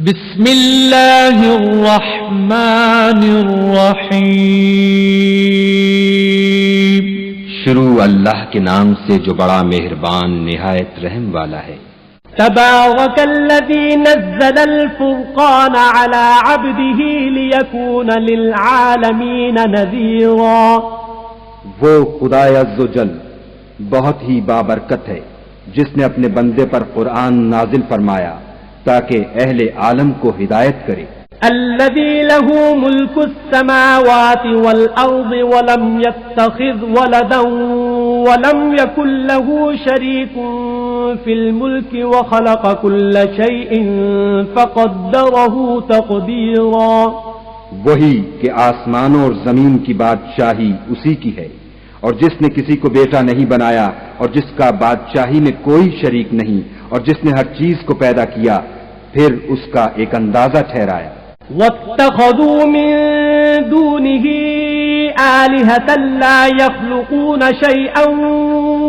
بسم اللہ الرحمن الرحیم۔ شروع اللہ کے نام سے جو بڑا مہربان نہایت رحم والا ہے۔ تبارک الذی نزل الفرقان علی عبده لیکون للعالمین نذیرا۔ وہ خدا عز و جل بہت ہی بابرکت ہے جس نے اپنے بندے پر قرآن نازل فرمایا تاکہ اہل عالم کو ہدایت کرے۔ الذي له ملك السماوات والأرض ولم يتخذ ولدا ولم يكن له شريك في الملك وخلق كل شيء فقدره تقديرا۔ وہی کہ آسمانوں اور زمین کی بادشاہی اسی کی ہے، اور جس نے کسی کو بیٹا نہیں بنایا اور جس کا بادشاہی میں کوئی شریک نہیں، اور جس نے ہر چیز کو پیدا کیا پھر اس کا ایک اندازہ ٹھہرایا۔ واتخذوا من دونه آلهة لا يخلقون شيئا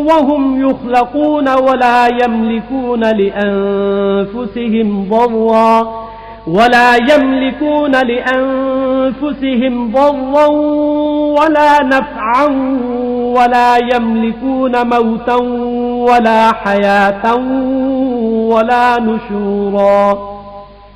وهم يخلقون ولا يملكون لأنفسهم ضرا ولا نفعا ولا يملكون موتا ولا حياة ولا نشورا۔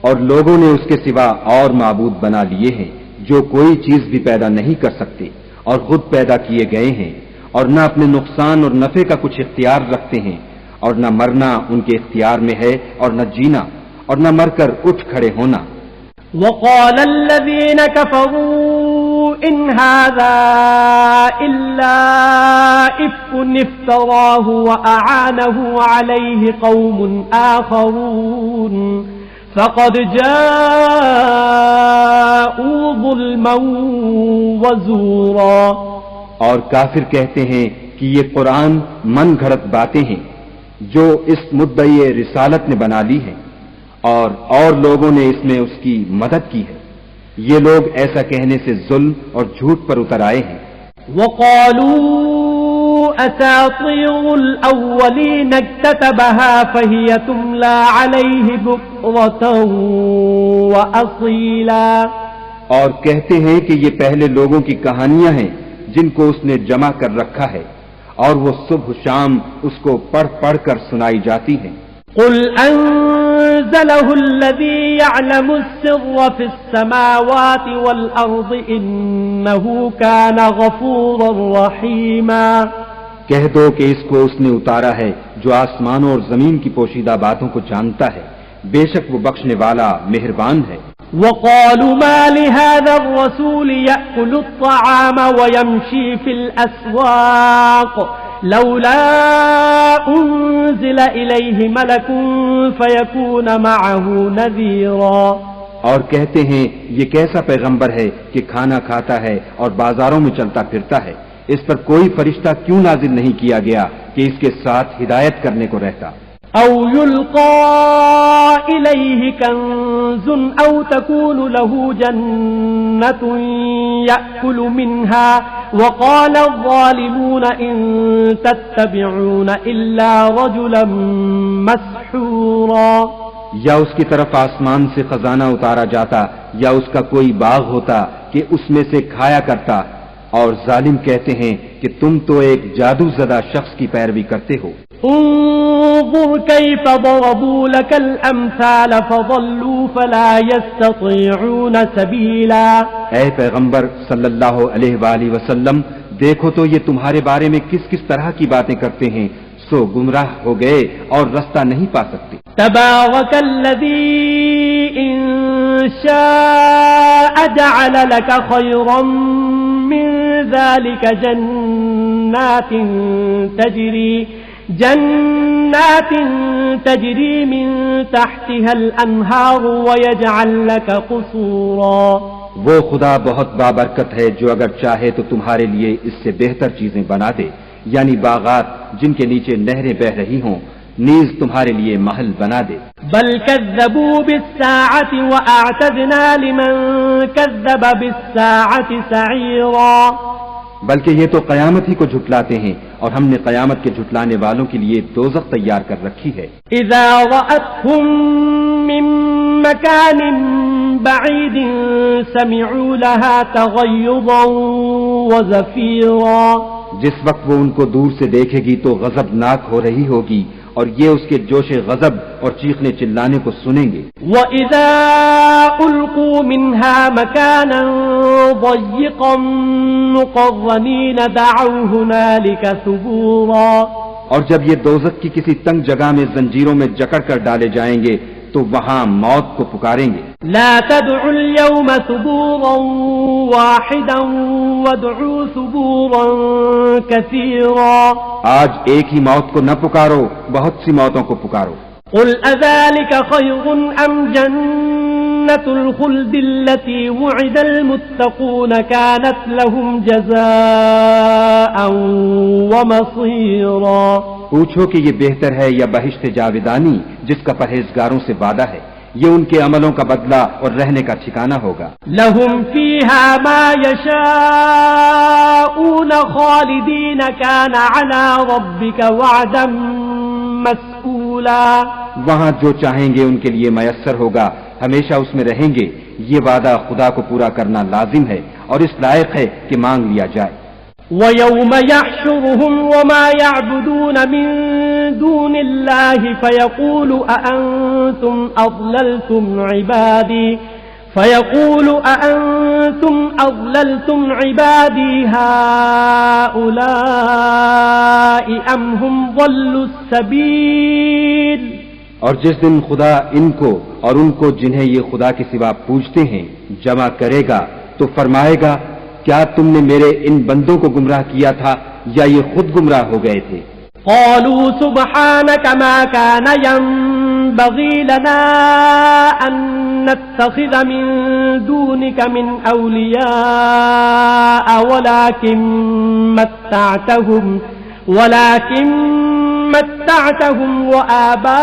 اور لوگوں نے اس کے سوا اور معبود بنا لیے ہیں جو کوئی چیز بھی پیدا نہیں کر سکتے اور خود پیدا کیے گئے ہیں، اور نہ اپنے نقصان اور نفع کا کچھ اختیار رکھتے ہیں، اور نہ مرنا ان کے اختیار میں ہے اور نہ جینا اور نہ مر کر اٹھ کھڑے ہونا۔ وقال الذين كفروا إن هذا إلا إفك افتراه وأعانه عليه قوم آخرون فقد جاءوا ظلما وزورا۔ اور کافر کہتے ہیں کہ یہ قرآن من گھڑت باتیں ہیں جو اس مدعی رسالت نے بنا لی ہیں، اور لوگوں نے اس میں اس کی مدد کی ہے۔ یہ لوگ ایسا کہنے سے ظلم اور جھوٹ پر اتر آئے ہیں۔ وقالوا اساطير الاولين اكتتبها فهي تملى عليه بكرة واصيلا۔ اور کہتے ہیں کہ یہ پہلے لوگوں کی کہانیاں ہیں جن کو اس نے جمع کر رکھا ہے، اور وہ صبح شام اس کو پڑھ پڑھ کر سنائی جاتی ہیں۔ قل انزله الذي يعلم السر في السماوات والارض انه كان غفورا رحيما۔ کہہ دو کہ اس کو اس نے اتارا ہے جو آسمانوں اور زمین کی پوشیدہ باتوں کو جانتا ہے، بے شک وہ بخشنے والا مہربان ہے۔ وقالوا ما لهذا الرسول يأكل الطعام ويمشي في الأسواق لولا انزل الیہ ملک فیکون معه نذیرا۔ اور کہتے ہیں یہ کیسا پیغمبر ہے کہ کھانا کھاتا ہے اور بازاروں میں چلتا پھرتا ہے، اس پر کوئی فرشتہ کیوں نازل نہیں کیا گیا کہ اس کے ساتھ ہدایت کرنے کو رہتا۔ او یلقى الیہ کنز او تکون له جنة یأکل منها وقال الظالمون ان تتبعون الا رجلا مسحورا۔ یا اس کی طرف آسمان سے خزانہ اتارا جاتا یا اس کا کوئی باغ ہوتا کہ اس میں سے کھایا کرتا، اور ظالم کہتے ہیں کہ تم تو ایک جادو زدہ شخص کی پیروی کرتے ہو۔ انظر کیف ضربوا لك الامثال فضلوا فلا يستطيعون سبیلا۔ اے پیغمبر صلی اللہ علیہ وآلہ وسلم، دیکھو تو یہ تمہارے بارے میں کس کس طرح کی باتیں کرتے ہیں، سو گمراہ ہو گئے اور رستہ نہیں پا سکتے۔ تبارک الذی ان شاء جعل لك خیرا من ذلك جنات تجری من تحتها الانہار ويجعل لك قصورا۔ وہ خدا بہت بابرکت ہے جو اگر چاہے تو تمہارے لیے اس سے بہتر چیزیں بنا دے، یعنی باغات جن کے نیچے نہریں بہ رہی ہوں، نیز تمہارے لیے محل بنا دے۔ بل كذبوا بالساعة واعتدنا لمن كذب بالساعة سعيرا۔ بلکہ یہ تو قیامت ہی کو جھٹلاتے ہیں، اور ہم نے قیامت کے جھٹلانے والوں کے لیے دوزخ تیار کر رکھی ہے۔ اذا رأتهم من مكان بعيد سمعوا لها تغيظا وزفيرا. جس وقت وہ ان کو دور سے دیکھے گی تو غضبناک ہو رہی ہوگی اور یہ اس کے جوش غضب اور چیخنے چلانے کو سنیں گے. وَإِذَا أُلْقُوا مِنْهَا مَكَانًا ضَيِّقًا مُقَرَّنِينَ دَعَوْا هُنَالِكَ ثُبُورًا. اور جب یہ دوزخ کی کسی تنگ جگہ میں زنجیروں میں جکڑ کر ڈالے جائیں گے تو وہاں موت کو پکاریں گے. لا تدعوا اليوم ثبورا واحدا وادعوا ثبورا كثيرا. آج ایک ہی موت کو نہ پکارو، بہت سی موتوں کو پکارو. قل أذلك خير أم جنة الخلد التي وعد المتقون كانت لهم جزاء ومصيرا. پوچھو کہ یہ بہتر ہے یا بہشت جاودانی جس کا پرہیزگاروں سے وعدہ ہے، یہ ان کے عملوں کا بدلہ اور رہنے کا ٹھکانہ ہوگا. لهم فيها ما يشاءون خالدين كان على ربك وعدا مسئولا. وہاں جو چاہیں گے ان کے لیے میسر ہوگا، ہمیشہ اس میں رہیں گے. یہ وعدہ خدا کو پورا کرنا لازم ہے اور اس لائق ہے کہ مانگ لیا جائے. وَيَوْمَ يَحْشُرُهُمْ وَمَا يَعْبُدُونَ مِن دُونِ اللَّهِ فَيَقُولُ أَأَنْتُمْ أَضْلَلْتُمْ عِبَادِي هَؤُلَاءِ أَمْ هُمْ ضَلُّوا السَّبِيلَ. اور جس دن خدا ان کو اور ان کو جنہیں یہ خدا کے سوا پوجتے ہیں جمع کرے گا تو فرمائے گا کیا تم نے میرے ان بندوں کو گمراہ کیا تھا یا یہ خود گمراہ ہو گئے تھے؟ قالوا سبحانك ما كان ينبغي لنا أن نتخذ من دونك من أولياء ولكن متعتهم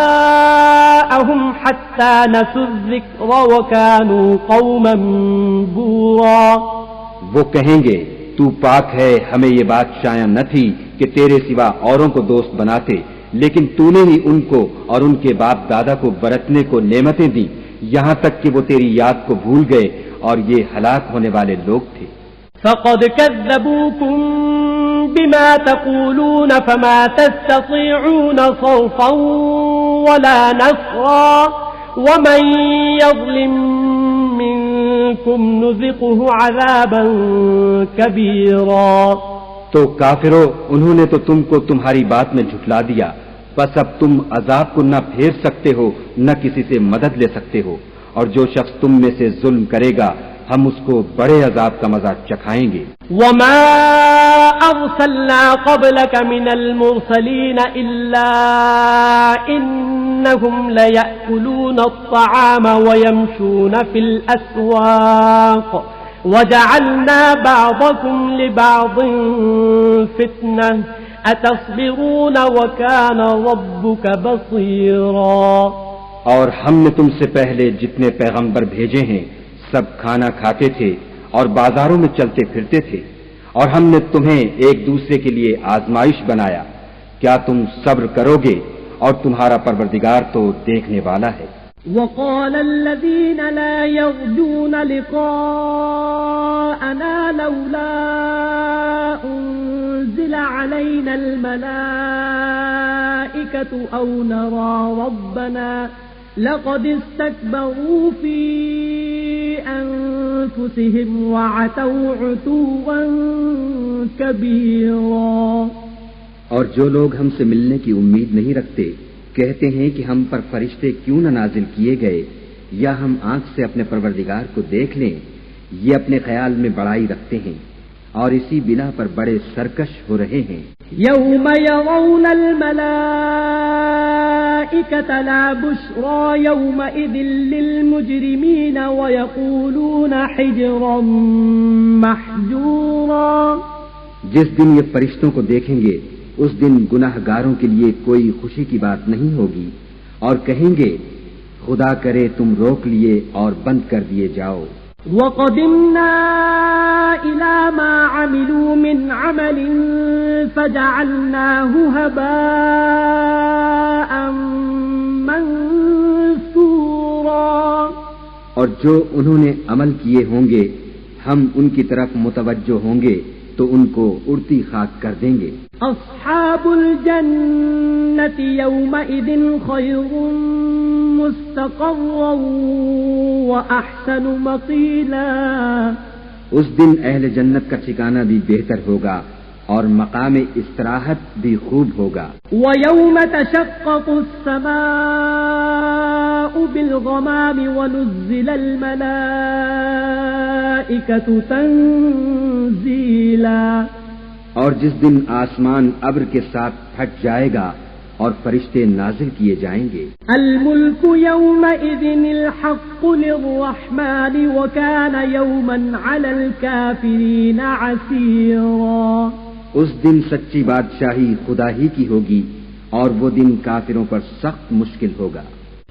وآباءهم حتى نسوا الذكر وكانوا قوما بورا. وہ کہیں گے تو پاک ہے، ہمیں یہ بات شایع نہ تھی کہ تیرے سوا اوروں کو دوست بناتے، لیکن تو نے ہی ان کو اور ان کے باپ دادا کو برتنے کو نعمتیں دی یہاں تک کہ وہ تیری یاد کو بھول گئے اور یہ ہلاک ہونے والے لوگ تھے. فقد كذبوكم بما تقولون فما تستطيعون صرفا ولا نصرا ومن يظلم منكم نذقه عذابا كبيرا. تو کافرو، انہوں نے تو تم کو تمہاری بات میں جھٹلا دیا، بس اب تم عذاب کو نہ پھیر سکتے ہو نہ کسی سے مدد لے سکتے ہو، اور جو شخص تم میں سے ظلم کرے گا ہم اس کو بڑے عذاب کا مزہ چکھائیں گے. وما ارسلنا قبلك من المرسلين الا انهم ليأكلون الطعام ويمشون في الاسواق وجعلنا بعضكم لبعض فتنة اتصبرون وكان ربك بصيرا. اور ہم نے تم سے پہلے جتنے پیغمبر بھیجے ہیں سب کھانا کھاتے تھے اور بازاروں میں چلتے پھرتے تھے، اور ہم نے تمہیں ایک دوسرے کے لیے آزمائش بنایا. کیا تم صبر کرو گے؟ اور تمہارا پروردگار تو دیکھنے والا ہے. وقال الذين لا يرجون لقاءنا لولا أنزل علينا الملائكة أو نرى ربنا لقد استكبروا في أنفسهم وعتوا عتوا كبيرا. اور جو لوگ ہم سے ملنے کی امید نہیں رکھتے کہتے ہیں کہ ہم پر فرشتے کیوں نہ نازل کیے گئے یا ہم آنکھ سے اپنے پروردگار کو دیکھ لیں. یہ اپنے خیال میں بڑائی رکھتے ہیں اور اسی بنا پر بڑے سرکش ہو رہے ہیں. يوم يرون الملائكة لا بشرى يومئذ للمجرمين ويقولون حجرا محجورا. جس دن یہ فرشتوں کو دیکھیں گے اس دن گناہ گاروں کے لیے کوئی خوشی کی بات نہیں ہوگی اور کہیں گے خدا کرے تم روک لیے اور بند کر دیے جاؤ. وَقَدِمْنَا إِلَى مَا عَمِلُوا مِنْ عَمَلٍ فَجَعَلْنَاهُ هَبَاءً مَنْثُورًا. اور جو انہوں نے عمل کیے ہوں گے ہم ان کی طرف متوجہ ہوں گے تو ان کو اڑتی خاک کر دیں گے. اصحاب الجنة يومئذ خير مستقرا واحسن مقيلا. اس دن اہل جنت کا ٹھکانہ بھی بہتر ہوگا اور مقام استراحت بھی خوب ہوگا. وَيَوْمَ تَشَقَّقُ السَّمَاءُ بِالْغَمَامِ وَنُزِّلَ الْمَلَائِكَةُ تَنزِيلًا. اور جس دن آسمان ابر کے ساتھ پھٹ جائے گا اور فرشتے نازل کیے جائیں گے. الْمُلْكُ يَوْمَئِذٍ الْحَقُّ لِلرَّحْمَنِ وَكَانَ يَوْمًا عَلَى الْكَافِرِينَ عَسِيرًا. اس دن سچی بادشاہی خدا ہی کی ہوگی اور وہ دن کافروں پر سخت مشکل ہوگا.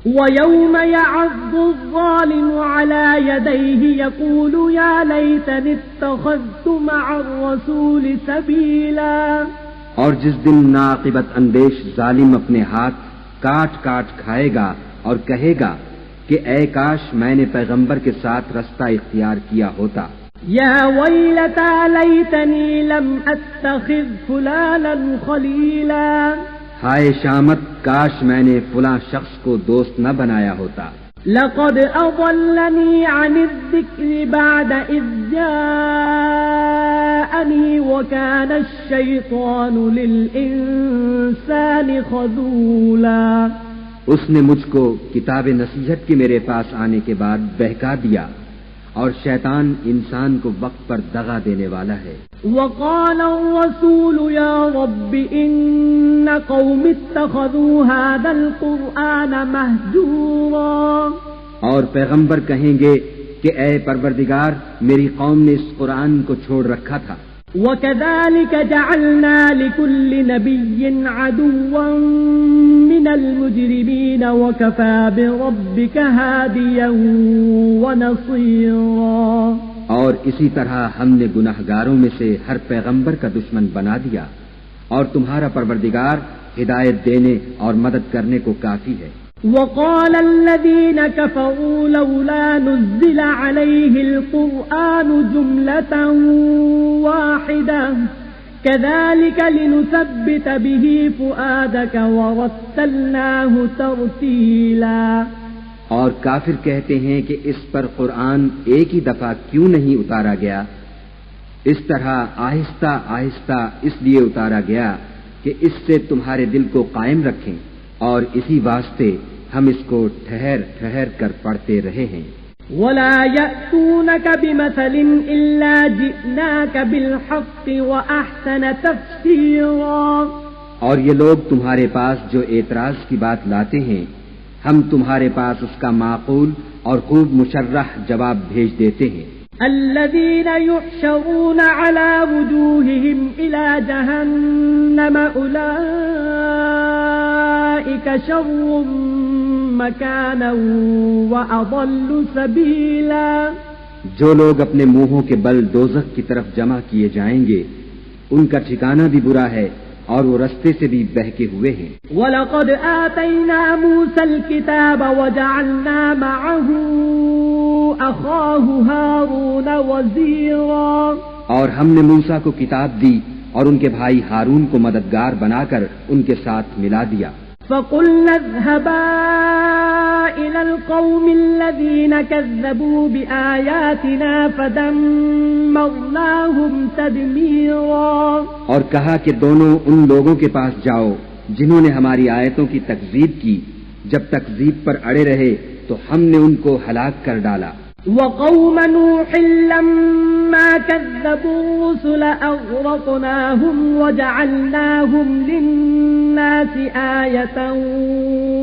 وَيَوْمَ يَعَضُّ الظَّالِمُ عَلَى يَدَيْهِ يَقُولُ يَا لَيْتَنِي اتَّخَذْتُ مَعَ الرَّسُولِ سَبِيلًا. اور جس دن ناعاقبت اندیش ظالم اپنے ہاتھ کاٹ کاٹ کھائے گا اور کہے گا کہ اے کاش میں نے پیغمبر کے ساتھ رستہ اختیار کیا ہوتا. یا ویلتا لیتنی لم اتخذ فلانا خلیلا. ہائے شامت کاش میں نے فلاں شخص کو دوست نہ بنایا ہوتا. لقد اضلنی عن الذکر بعد اذ جاءنی وکان الشیطان للانسان خذولا. اس نے مجھ کو کتاب نصیحت کے میرے پاس آنے کے بعد بہکا دیا اور شیطان انسان کو وقت پر دغا دینے والا ہے. وقال الرسول یا رب ان قوم اتخذوا هذا القرآن مہجورا. اور پیغمبر کہیں گے کہ اے پروردگار میری قوم نے اس قرآن کو چھوڑ رکھا تھا. وَكَذَلِكَ جَعَلْنَا لِكُلِّ نَبِيٍّ عَدُوًّا مِّنَ الْمُجْرِمِينَ وَكَفَى بِرَبِّكَ هَادِيًا وَنَصِيرًا. اور اسی طرح ہم نے گناہگاروں میں سے ہر پیغمبر کا دشمن بنا دیا اور تمہارا پروردگار ہدایت دینے اور مدد کرنے کو کافی ہے. وقال الذين كفروا لولا نزل عليه القرآن جملة واحدة كذلك لنثبت به فؤادك ورتلناه ترتيلا. اور کافر کہتے ہیں کہ اس پر قرآن ایک ہی دفعہ کیوں نہیں اتارا گیا. اس طرح آہستہ آہستہ اس لیے اتارا گیا کہ اس سے تمہارے دل کو قائم رکھیں اور اسی واسطے ہم اس کو ٹھہر ٹھہر کر پڑھتے رہے ہیں. وَلَا يَأْتُونَكَ بِمَثَلٍ إِلَّا جِئْنَاكَ بِالْحَقِّ وَأَحْسَنَ تَفْسِيرًا. اور یہ لوگ تمہارے پاس جو اعتراض کی بات لاتے ہیں ہم تمہارے پاس اس کا معقول اور خوب مشرح جواب بھیج دیتے ہیں. الذين يحشرون على وجوههم إلى جهنم أولئك شر مكانا وأضل سبيلا. جو لوگ اپنے منہوں کے بل دوزخ کی طرف جمع کیے جائیں گے ان کا ٹھکانہ بھی برا ہے اور وہ رستے سے بھی بہکے ہوئے ہیں. وَلَقَدْ آتَيْنَا مُوسَى الْكِتَابَ وَجَعَلْنَا مَعَهُ أَخَاهُ هَارُونَ وَزِيرًا. اور ہم نے موسیٰ کو کتاب دی اور ان کے بھائی ہارون کو مددگار بنا کر ان کے ساتھ ملا دیا. فَقُلْنَا اذْهَبَا إِلَى الْقَوْمِ الَّذِينَ كَذَّبُوا بِآيَاتِنَا فَدَمَّرْنَاهُمْ تَدْمِيرًا. اور کہا کہ دونوں ان لوگوں کے پاس جاؤ جنہوں نے ہماری آیتوں کی تکذیب کی. جب تکذیب پر اڑے رہے تو ہم نے ان کو ہلاک کر ڈالا. وَقَوْمَ نُوحٍ لَمَّا كَذَّبُوا الرُّسُلَ أَغْرَقْنَاهُمْ وَجَعَلْنَاهُمْ لِلنَّاسِ آيَةً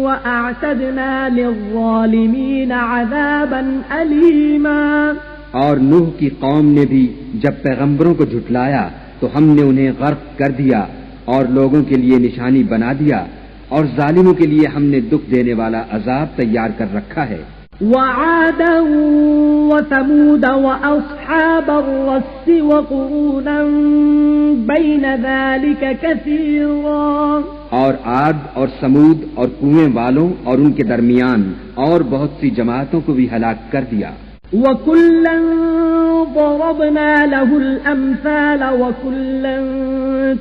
وَأَعْتَدْنَا لِلظَّالِمِينَ عَذَابًا أَلِيمًا. اور نوح کی قوم نے بھی جب پیغمبروں کو جھٹلایا تو ہم نے انہیں غرق کر دیا اور لوگوں کے لیے نشانی بنا دیا اور ظالموں کے لیے ہم نے دکھ دینے والا عذاب تیار کر رکھا ہے. وعادا وثمود وأصحاب الرس وقرونا بين ذلك كثيرا، اور عاد اور سمود اور کنویں والوں اور ان کے درمیان اور بہت سی جماعتوں کو بھی ہلاک کر دیا۔ وَكُلًّا ضَرَبْنَا لَهُ الْأَمْثَالَ وَكُلًّا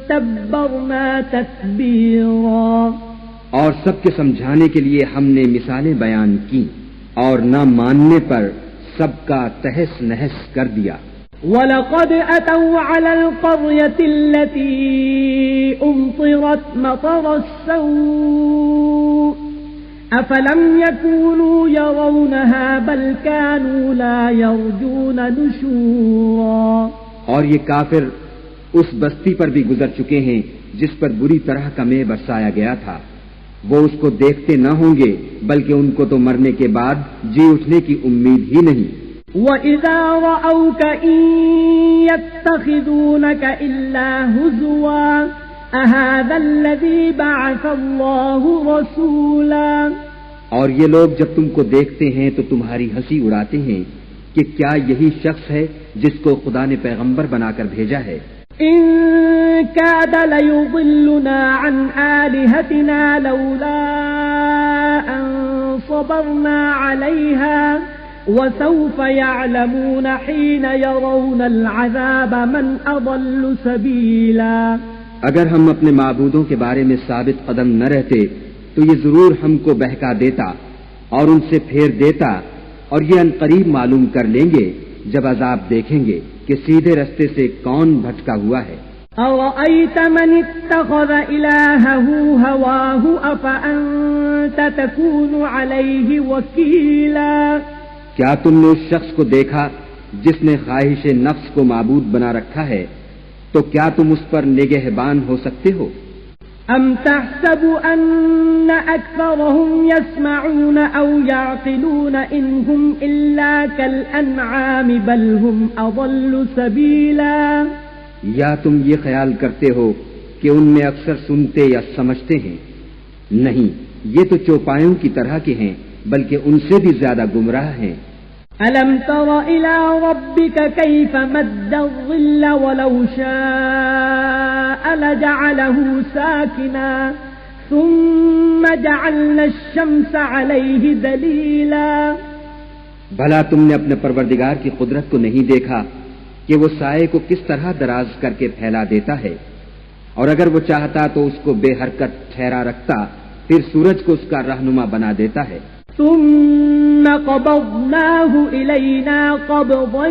تَبَّرْنَا تَتْبِيرًا، اور سب کے سمجھانے کے لیے ہم نے مثالیں بیان کی اور نہ ماننے پر سب کا تہس نہس کر دیا۔ وَلَقَدْ أَتَوْا عَلَى الْقَرْيَةِ الَّتِي أُمْطِرَتْ مَطَرَ السَّوْءِ أَفَلَمْ يَكُونُوا يَرَوْنَهَا بَلْ كَانُوا لَا يَرْجُونَ نُشُورًا، اور یہ کافر اس بستی پر بھی گزر چکے ہیں جس پر بری طرح کا مے برسایا گیا تھا، وہ اس کو دیکھتے نہ ہوں گے بلکہ ان کو تو مرنے کے بعد جی اٹھنے کی امید ہی نہیں۔ وَإِذَا رَأَوْكَ إِن يَتَّخِذُونَكَ إِلَّا هُزُوًا أَهَذَا الَّذِي بَعَثَ اللَّهُ رَسُولًا، اور یہ لوگ جب تم کو دیکھتے ہیں تو تمہاری ہنسی اڑاتے ہیں کہ کیا یہی شخص ہے جس کو خدا نے پیغمبر بنا کر بھیجا ہے۔ إِن كَادَ لَيُضِلُّنَا عَنْ آلِهَتِنَا لَوْلَا أَن صَبَرْنَا عَلَيْهَا وَسَوْفَ يَعْلَمُونَ حِينَ يَرَوْنَ الْعَذَابَ مَنْ أَضَلُّ سَبِيلًا، اگر ہم اپنے معبودوں کے بارے میں ثابت قدم نہ رہتے تو یہ ضرور ہم کو بہکا دیتا اور ان سے پھیر دیتا، اور یہ عنقریب معلوم کر لیں گے جب عذاب دیکھیں گے کہ سیدھے رستے سے کون بھٹکا ہوا ہے۔ أَرَأَيْتَ مَنِ اتَّخَذَ إِلَٰهَهُ هَوَاهُ أَفَأَنتَ تَكُونُ عَلَيْهِ وَكِيلًا، کیا تم نے اس شخص کو دیکھا جس نے خواہش نفس کو معبود بنا رکھا ہے، تو کیا تم اس پر نگہبان ہو سکتے ہو؟ أَمْ تَحْسَبُ أَنَّ أَكْثَرَهُمْ يَسْمَعُونَ أَوْ يَعْقِلُونَ إِنْ هُمْ إِلَّا كَالْأَنْعَامِ بَلْ هُمْ أَضَلُّ سَبِيلًا، یا تم یہ خیال کرتے ہو کہ ان میں اکثر سنتے یا سمجھتے ہیں؟ نہیں، یہ تو چوپایوں کی طرح کے ہیں بلکہ ان سے بھی زیادہ گمراہ ہیں۔ أَلَمْ تَرَ إِلَىٰ رَبِّكَ كَيْفَ مَدَّ الظِّلَّ وَلَوْ شَاءَ لَجَعَلَهُ سَاكِنًا ثُمَّ جَعَلْنَا الشَّمْسَ عَلَيْهِ دَلِيلًا، بھلا تم نے اپنے پروردگار کی قدرت کو نہیں دیکھا کہ وہ سائے کو کس طرح دراز کر کے پھیلا دیتا ہے، اور اگر وہ چاہتا تو اس کو بے حرکت ٹھہرا رکھتا، پھر سورج کو اس کا رہنما بنا دیتا ہے۔ ثُمَّ قَبَضْنَاهُ إِلَيْنَا قَبْضًا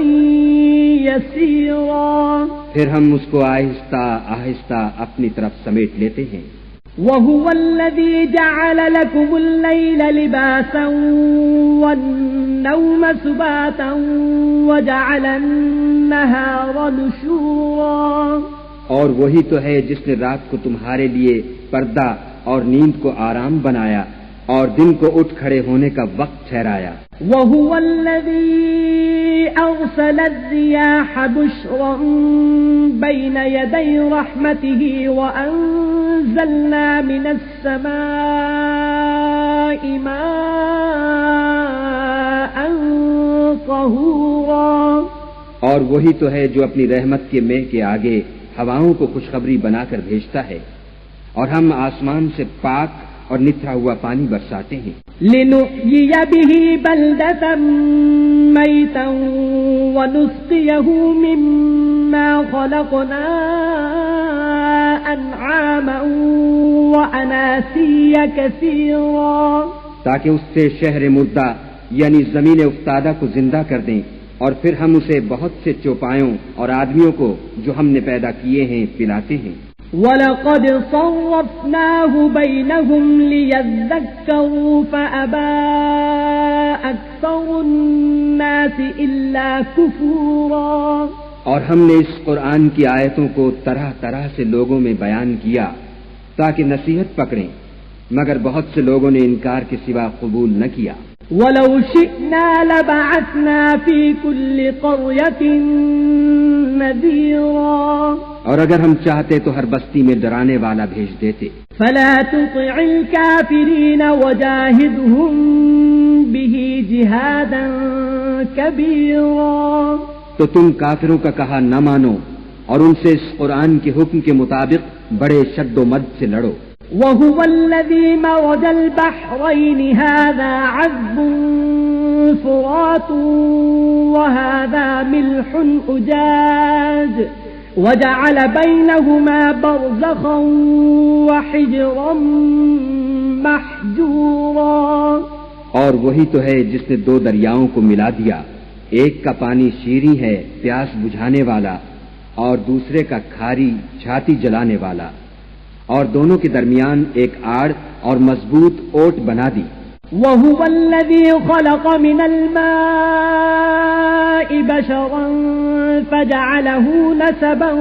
يَسِيرًا، پھر ہم اس کو آہستہ آہستہ اپنی طرف سمیٹ لیتے ہیں۔ وَهُوَ الَّذِي جَعَلَ لَكُمُ اللَّيْلَ لِبَاسًا وَالنَّوْمَ سُبَاتًا وَجَعَلَ النَّهَارَ نُشُورًا، اور وہی تو ہے جس نے رات کو تمہارے لیے پردہ اور نیند کو آرام بنایا اور دن کو اٹھ کھڑے ہونے کا وقت ٹھہرایا۔ وَهُوَ الَّذِي أَرْسَلَ الرِّيَاحَ بُشْرًا بَيْنَ يَدَيْ رَحْمَتِهِ وَأَنزَلْنَا مِنَ السَّمَاءِ مَاءً طَهُورًا، اور وہی تو ہے جو اپنی رحمت کے مے کے آگے ہواؤں کو خوشخبری بنا کر بھیجتا ہے، اور ہم آسمان سے پاک اور نتھرا ہوا پانی برساتے ہیں۔ لِنُحْيِيَ بِهِ بَلْدَةً مَيْتًا وَنُسْقِيَهُ مِمَّا خَلَقْنَا أَنْعَامًا وَأَنَاسِيَّ كَثِيرًا، تاکہ اس سے شہر مردہ یعنی زمین افتادہ کو زندہ کر دیں، اور پھر ہم اسے بہت سے چوپایوں اور آدمیوں کو جو ہم نے پیدا کیے ہیں پلاتے ہیں۔ وَلَقَدْ صَرَّفْنَاهُ بَيْنَهُمْ لِيَذَّكَّرُوا فَأَبَى أَكْثَرُ النَّاسِ إِلَّا كُفُورًا، اور ہم نے اس قرآن کی آیتوں کو طرح طرح سے لوگوں میں بیان کیا تاکہ نصیحت پکڑیں، مگر بہت سے لوگوں نے انکار کے سوا قبول نہ کیا۔ وَلَوْ شِئْنَا لَبَعَثْنَا فِي كُلِّ قَرْيَةٍ نذيرا اور اگر ہم چاہتے تو ہر بستی میں ڈرانے والا بھیج دیتے. فلا تطع الكافرين وجاهدهم به جهادا كبيرا تو تم کافروں کا کہا نہ مانو اور ان سے اس قرآن کے حکم کے مطابق بڑے شد و مد سے لڑو. وهو الذي مرج البحرين هذا عذب فرات وهذا ملح أجاج وجعل بينهما برزخا وحجرا محجورا. اور وہی تو ہے جس نے دو دریاؤں کو ملا دیا، ایک کا پانی شیریں ہے پیاس بجھانے والا اور دوسرے کا کھاری چھاتی جلانے والا، اور دونوں کے درمیان ایک آڑ اور مضبوط اوٹ بنا دی. وهو الذي خلق من الماء بشرا فجعله نسبا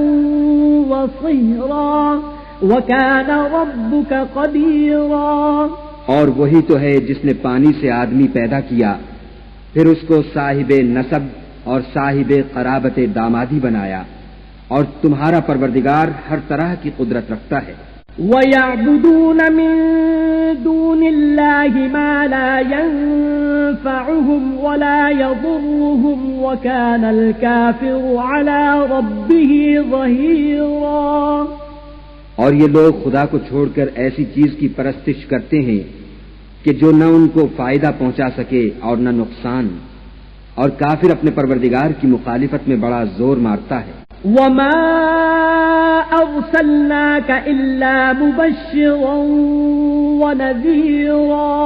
وصهرا وكان ربك قديرا. اور وہی تو ہے جس نے پانی سے آدمی پیدا کیا، پھر اس کو صاحب نسب اور صاحب قرابت دامادی بنایا، اور تمہارا پروردگار ہر طرح کی قدرت رکھتا ہے. وَيَعْبُدُونَ مِن دُونِ اللَّهِ مَا لَا يَنفَعُهُمْ وَلَا يَضُرُّهُمْ وَكَانَ الْكَافِرُ عَلَى رَبِّهِ ظَهِيرًا. اور یہ لوگ خدا کو چھوڑ کر ایسی چیز کی پرستش کرتے ہیں کہ جو نہ ان کو فائدہ پہنچا سکے اور نہ نقصان، اور کافر اپنے پروردگار کی مخالفت میں بڑا زور مارتا ہے. وَمَا أَرْسَلْنَاكَ إِلَّا مُبَشِّرًا وَنَذِيرًا.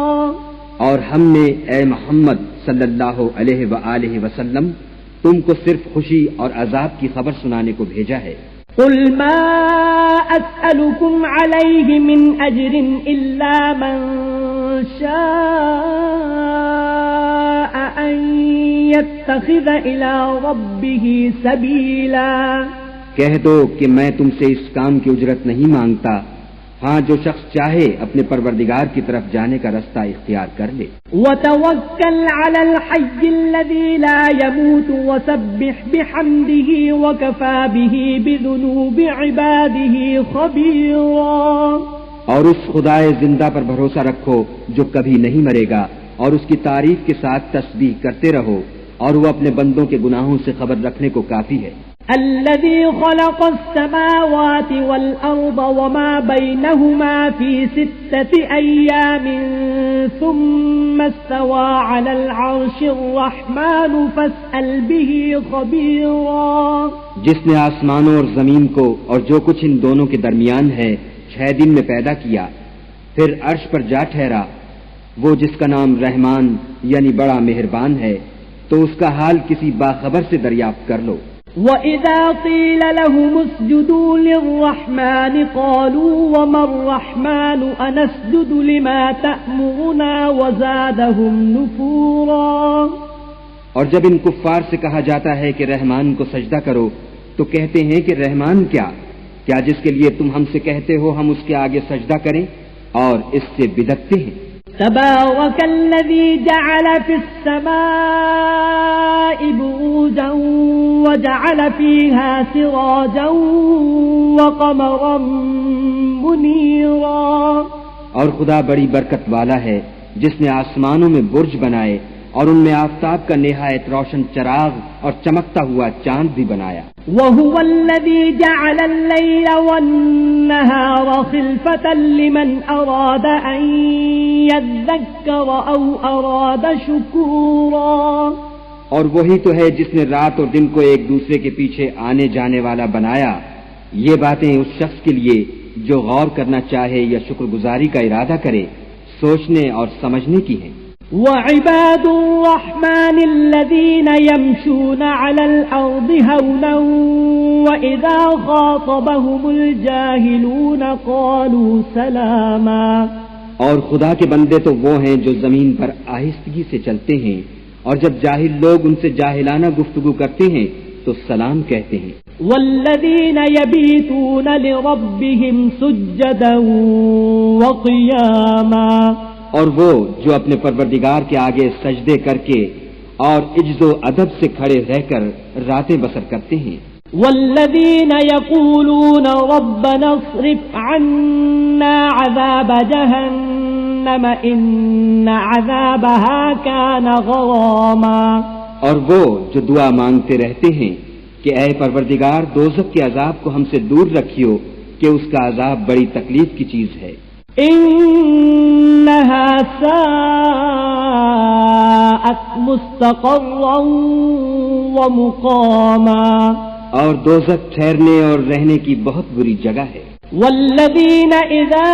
اور ہم نے اے محمد صلی اللہ علیہ وآلہ وسلم تم کو صرف خوشی اور عذاب کی خبر سنانے کو بھیجا ہے. قُلْ مَا أَسْأَلُكُمْ عَلَيْهِ مِنْ أَجْرٍ إِلَّا مَنْ شَاءَ أَنْ يَتَّخِذَ إِلَى رَبِّهِ سَبِيلًا. کہہ دو کہ میں تم سے اس کام کی اجرت نہیں مانگتا، ہاں جو شخص چاہے اپنے پروردگار کی طرف جانے کا رستہ اختیار کر لے. وَتَوَكَّلْ عَلَى الْحَيِّ الَّذِي لَا يَمُوتُ وَسَبِّحْ بِحَمْدِهِ وَكَفَى بِهِ بِذُنُوبِ عِبَادِهِ خَبِيرًا. اور اس خدائے زندہ پر بھروسہ رکھو جو کبھی نہیں مرے گا، اور اس کی تعریف کے ساتھ تسبیح کرتے رہو، اور وہ اپنے بندوں کے گناہوں سے خبر رکھنے کو کافی ہے. الذي خلق السماوات والأرض وما بينهما في 6 أيام ثم استوى على العرش الرحمن فاسأل به خبيرا. جس نے آسمانوں اور زمین کو اور جو کچھ ان دونوں کے درمیان ہے 6 دن میں پیدا کیا، پھر عرش پر جا ٹھہرا، وہ جس کا نام رحمان یعنی بڑا مہربان ہے، تو اس کا حال کسی باخبر سے دریافت کر لو. وَإِذَا قِيلَ لَهُمُ اسْجُدُوا لِلرَّحْمَنِ قَالُوا وَمَا الرَّحْمَنُ أَنَسْجُدُ لِمَا تَأْمُرُنَا وَزَادَهُمْ نُفُورًا. اور جب ان کفار سے کہا جاتا ہے کہ رحمان کو سجدہ کرو تو کہتے ہیں کہ رحمان کیا جس کے لیے تم ہم سے کہتے ہو ہم اس کے آگے سجدہ کریں، اور اس سے بدعتے ہیں. تبارك الذي جعل في السماء بروجا وجعل فيها سراجا وقمرا منيرا. اور خدا بڑی برکت والا ہے جس نے آسمانوں میں برج بنائے اور ان میں آفتاب کا نہایت روشن چراغ اور چمکتا ہوا چاند بھی بنایا. وهو الذي جعل الليل والنهار خلفة لمن أراد أن يذكر أو أراد شكورا. اور وہی تو ہے جس نے رات اور دن کو ایک دوسرے کے پیچھے آنے جانے والا بنایا. یہ باتیں اس شخص کے لیے جو غور کرنا چاہے یا شکر گزاری کا ارادہ کرے، سوچنے اور سمجھنے کی ہیں. وعباد الرحمن الذين يمشون على الأرض هونا وإذا خاطبهم الجاهلون قالوا سلاما. اور خدا کے بندے تو وہ ہیں جو زمین پر آہستگی سے چلتے ہیں، اور جب جاہل لوگ ان سے جاہلانہ گفتگو کرتے ہیں تو سلام کہتے ہیں. والذين يبيتون لربهم سجدا وقياما. اور وہ جو اپنے پروردگار کے آگے سجدے کر کے اور عجز و ادب سے کھڑے رہ کر راتیں بسر کرتے ہیں. والذين يقولون ربنا اصرف عنا عذاب جهنم إن عذابها كان غراما، اور وہ جو دعا مانگتے رہتے ہیں کہ اے پروردگار دوزخ کے عذاب کو ہم سے دور رکھیو کہ اس کا عذاب بڑی تکلیف کی چیز ہے. إنها ساءت مستقرا ومقاما، اور دوزخ ٹھہرنے اور رہنے کی بہت بری جگہ ہے. والذین اذا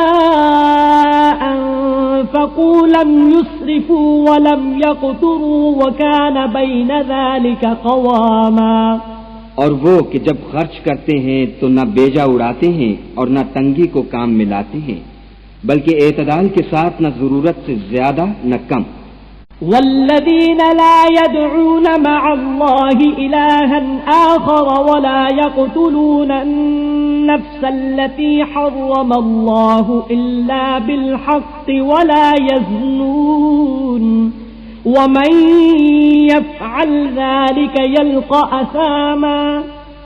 انفقوا لم يسرفوا ولم يقتروا وكان بين ذلك قواما، اور وہ کہ جب خرچ کرتے ہیں تو نہ بیجا اڑاتے ہیں اور نہ تنگی کو کام میں لاتے ہیں، بلکہ اعتدال کے ساتھ نہ ضرورت سے زیادہ نہ کم. والذین لا يدعون مع الله إلها آخر ولا يقتلون النفس التي حرم الله إلا بالحق ولا يزنون ومن يفعل ذلك يلقى أثاما،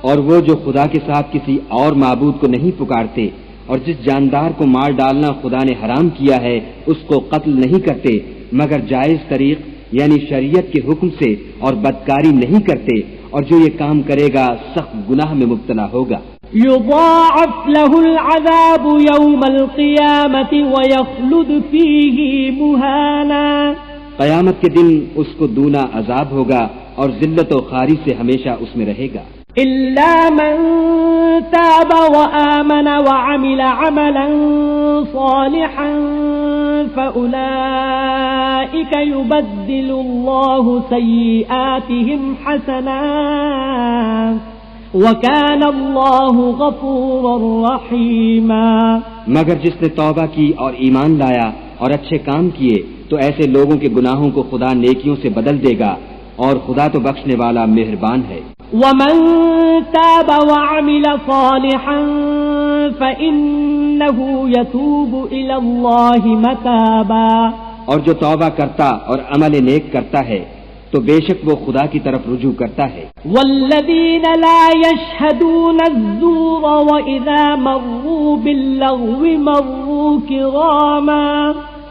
اور وہ جو خدا کے ساتھ کسی اور معبود کو نہیں پکارتے اور جس جاندار کو مار ڈالنا خدا نے حرام کیا ہے اس کو قتل نہیں کرتے مگر جائز طریق یعنی شریعت کے حکم سے، اور بدکاری نہیں کرتے، اور جو یہ کام کرے گا سخت گناہ میں مبتلا ہوگا. يضاعف له العذاب يوم القيامة ويخلد فيه مهانا، قیامت کے دن اس کو دونا عذاب ہوگا اور ذلت و خواری سے ہمیشہ اس میں رہے گا. إلا من تاب وآمن وعمل عملا صالحا فأولئك يبدل الله سيئاتهم حسنات وكان الله غفورا رحيما. مگر جس نے توبہ کی اور ایمان لایا اور اچھے کام کیے تو ایسے لوگوں کے گناہوں کو خدا نیکیوں سے بدل دے گا اور خدا تو بخشنے والا مہربان ہے. ومن تاب وعمل صالحا فإنه يتوب إلى الله متابا، اور جو توبہ کرتا اور عمل نیک کرتا ہے تو بے شک وہ خدا کی طرف رجوع کرتا ہے. والذین لا يشهدون الزور وإذا مروا باللغو مروا كراما،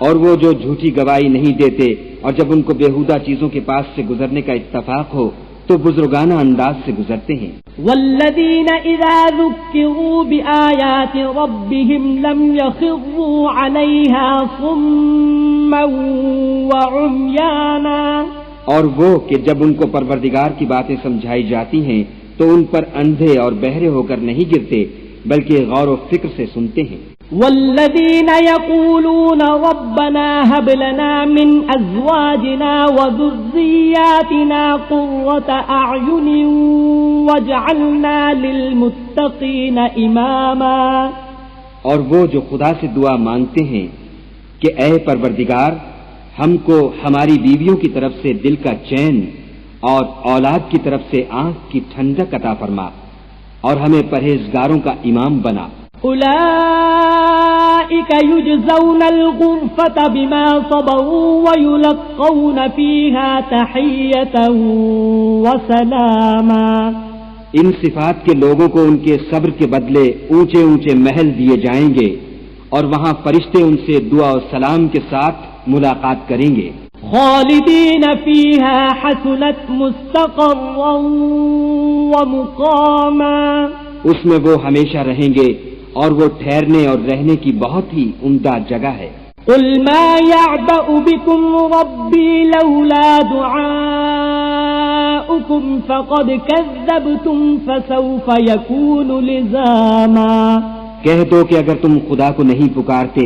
اور وہ جو جھوٹی گواہی نہیں دیتے اور جب ان کو بیہودہ چیزوں کے پاس سے گزرنے کا اتفاق ہو تو بزرگانہ انداز سے گزرتے ہیں. والذین اذا ذکروا بآیات ربهم لم يخروا علیہا صما وعمیانا، اور وہ کہ جب ان کو پروردگار کی باتیں سمجھائی جاتی ہیں تو ان پر اندھے اور بہرے ہو کر نہیں گرتے بلکہ غور و فکر سے سنتے ہیں. والذین یقولون ربنا هب لنا من ازواجنا وذریاتنا قرة اعین واجعلنا للمتقین اماما، اور وہ جو خدا سے دعا مانگتے ہیں کہ اے پروردگار ہم کو ہماری بیویوں کی طرف سے دل کا چین اور اولاد کی طرف سے آنکھ کی ٹھنڈک عطا فرما اور ہمیں پرہیزگاروں کا امام بنا. اولئک یجزون الغرفۃ بما صبروا ویلقون فیہا تحیۃ وسلاما، ان صفات کے لوگوں کو ان کے صبر کے بدلے اونچے اونچے محل دیے جائیں گے اور وہاں فرشتے ان سے دعا و سلام کے ساتھ ملاقات کریں گے. خالدین فیہا حسنت مستقرا ومقاما، اس میں وہ ہمیشہ رہیں گے اور وہ ٹھہرنے اور رہنے کی بہت ہی عمدہ جگہ ہے. قل ما يعبأ بكم ربي لولا دعاؤكم فقد كذبتم فسوف يكون لزاما، کہہ دو کہ اگر تم خدا کو نہیں پکارتے